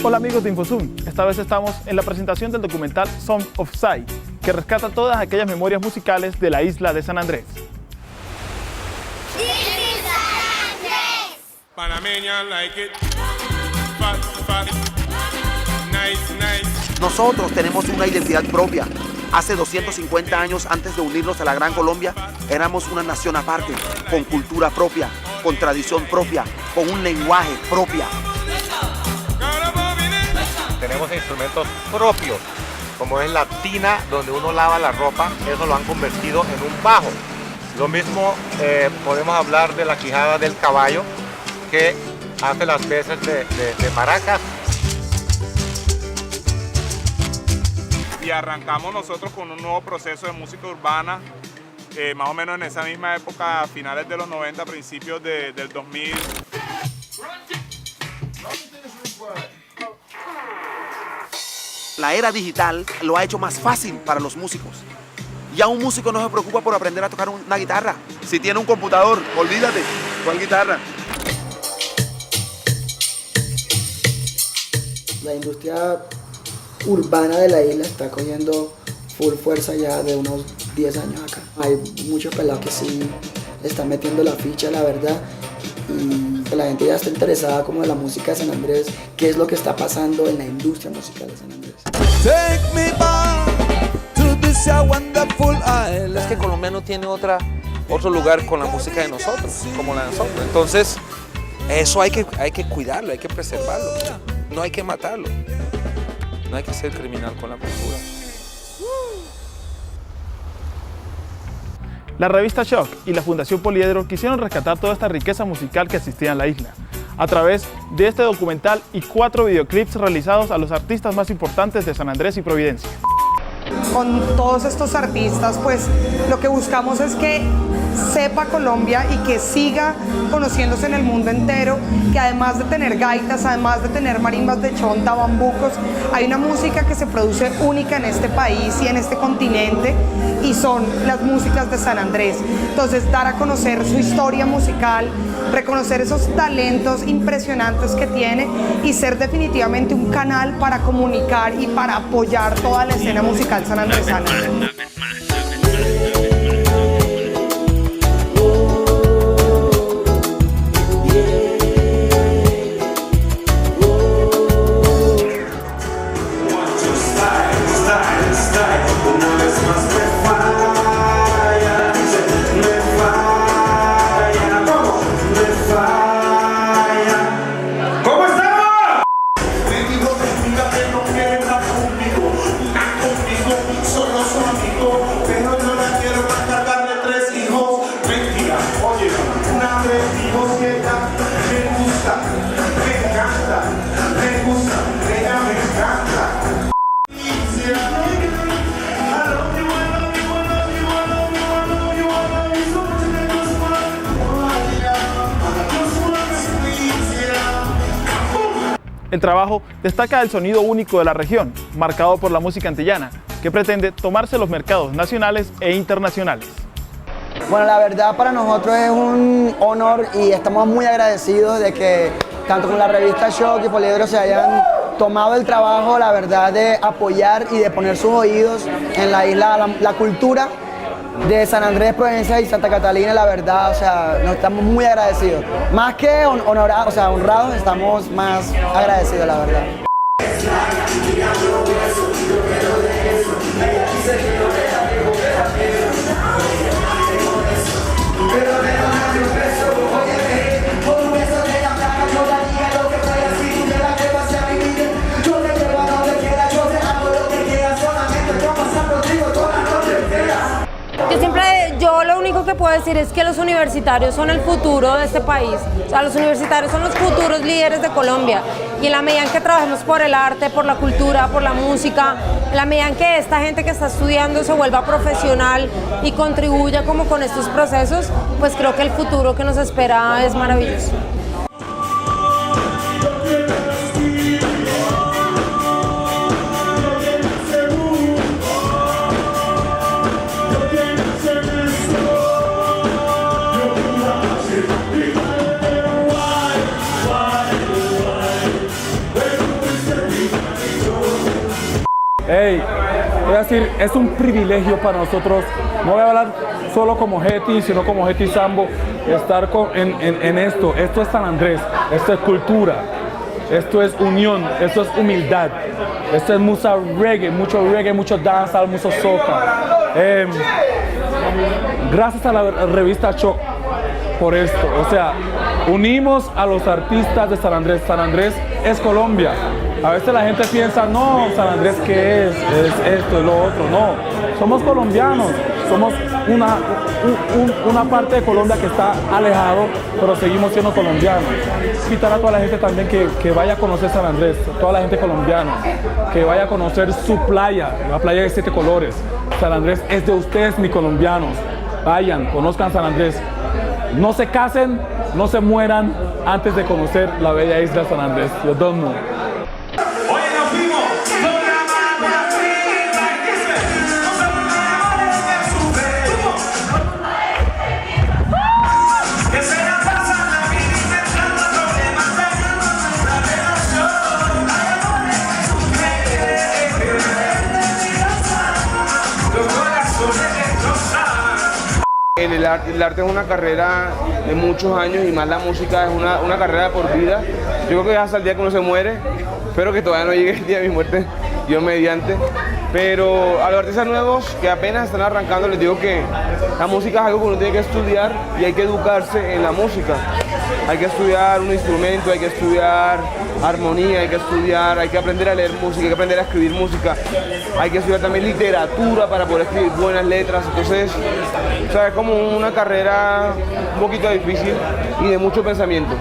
Hola amigos de Infozoom, esta vez estamos en la presentación del documental Song of Sai, que rescata todas aquellas memorias musicales de la isla de San Andrés. Panameña like it. Fat, fat. Nice, nice. Nosotros tenemos una identidad propia. Hace 250 años antes de unirnos a la Gran Colombia, éramos una nación aparte, con cultura propia, con tradición propia, con un lenguaje propio. Tenemos instrumentos propios, como es la tina donde uno lava la ropa, eso lo han convertido en un bajo. Lo mismo podemos hablar de la quijada del caballo, que hace las veces de maracas. Y arrancamos nosotros con un nuevo proceso de música urbana, más o menos en esa misma época, a finales de los 90, principios del 2000. La era digital lo ha hecho más fácil para los músicos. Ya un músico no se preocupa por aprender a tocar una guitarra. Si tiene un computador, olvídate, ¿cuál guitarra? La industria urbana de la isla está cogiendo full fuerza ya de unos 10 años acá. Hay muchos pelados que sí están metiendo la ficha, la verdad, y la gente ya está interesada como en la música de San Andrés, qué es lo que está pasando en la industria musical de San Andrés. Es que Colombia no tiene otro lugar con la música de nosotros, como la de nosotros. Entonces, eso hay que cuidarlo, hay que preservarlo. No hay que matarlo. No hay que ser criminal con la cultura. La revista Shock y la Fundación Poliedro quisieron rescatar toda esta riqueza musical que existía en la isla, a través de este documental y 4 videoclips realizados a los artistas más importantes de San Andrés y Providencia. Con todos estos artistas, pues lo que buscamos es que sepa Colombia y que siga conociéndose en el mundo entero, que además de tener gaitas, además de tener marimbas de chonta, bambucos, hay una música que se produce única en este país y en este continente, y son las músicas de San Andrés. Entonces, dar a conocer su historia musical, reconocer esos talentos impresionantes que tiene y ser definitivamente un canal para comunicar y para apoyar toda la escena musical sanandresana. El trabajo destaca el sonido único de la región, marcado por la música antillana, que pretende tomarse los mercados nacionales e internacionales. Bueno, la verdad para nosotros es un honor y estamos muy agradecidos de que tanto con la revista Shock y Poliedro se hayan tomado el trabajo, la verdad, de apoyar y de poner sus oídos en la isla, la cultura de San Andrés, Providencia y Santa Catalina, la verdad, o sea, nos estamos muy agradecidos. Más que honrados, estamos más agradecidos, la verdad. Yo lo único que puedo decir es que los universitarios son el futuro de este país. O sea, los universitarios son los futuros líderes de Colombia. Y en la medida en que trabajemos por el arte, por la cultura, por la música, en la medida en que esta gente que está estudiando se vuelva profesional y contribuya como con estos procesos, pues creo que el futuro que nos espera es maravilloso. Hey, voy a decir, es un privilegio para nosotros, no voy a hablar solo como Geti, sino como Geti Sambo, estar en esto. Esto es San Andrés, esto es cultura, esto es unión, esto es humildad, esto es mucho reggae, mucho dancehall, mucho soca. Gracias a la revista Shock por esto, o sea, unimos a los artistas de San Andrés. San Andrés es Colombia. A veces la gente piensa, no, San Andrés, ¿qué es? Es esto, es lo otro. No, somos colombianos, somos una parte de Colombia que está alejado, pero seguimos siendo colombianos. Invitar a toda la gente también que vaya a conocer San Andrés, toda la gente colombiana, que vaya a conocer su playa, la playa de 7 colores. San Andrés es de ustedes, mis colombianos. Vayan, conozcan San Andrés. No se casen, no se mueran antes de conocer la bella isla de San Andrés. Yo dono. El arte es una carrera de muchos años y más la música es una carrera de por vida. Yo creo que hasta el día que uno se muere, espero que todavía no llegue el día de mi muerte, Dios mediante. Pero a los artistas nuevos que apenas están arrancando les digo que la música es algo que uno tiene que estudiar y hay que educarse en la música. Hay que estudiar un instrumento, hay que estudiar armonía, hay que aprender a leer música, hay que aprender a escribir música, hay que estudiar también literatura para poder escribir buenas letras. Entonces, o sea, es como una carrera un poquito difícil y de mucho pensamiento.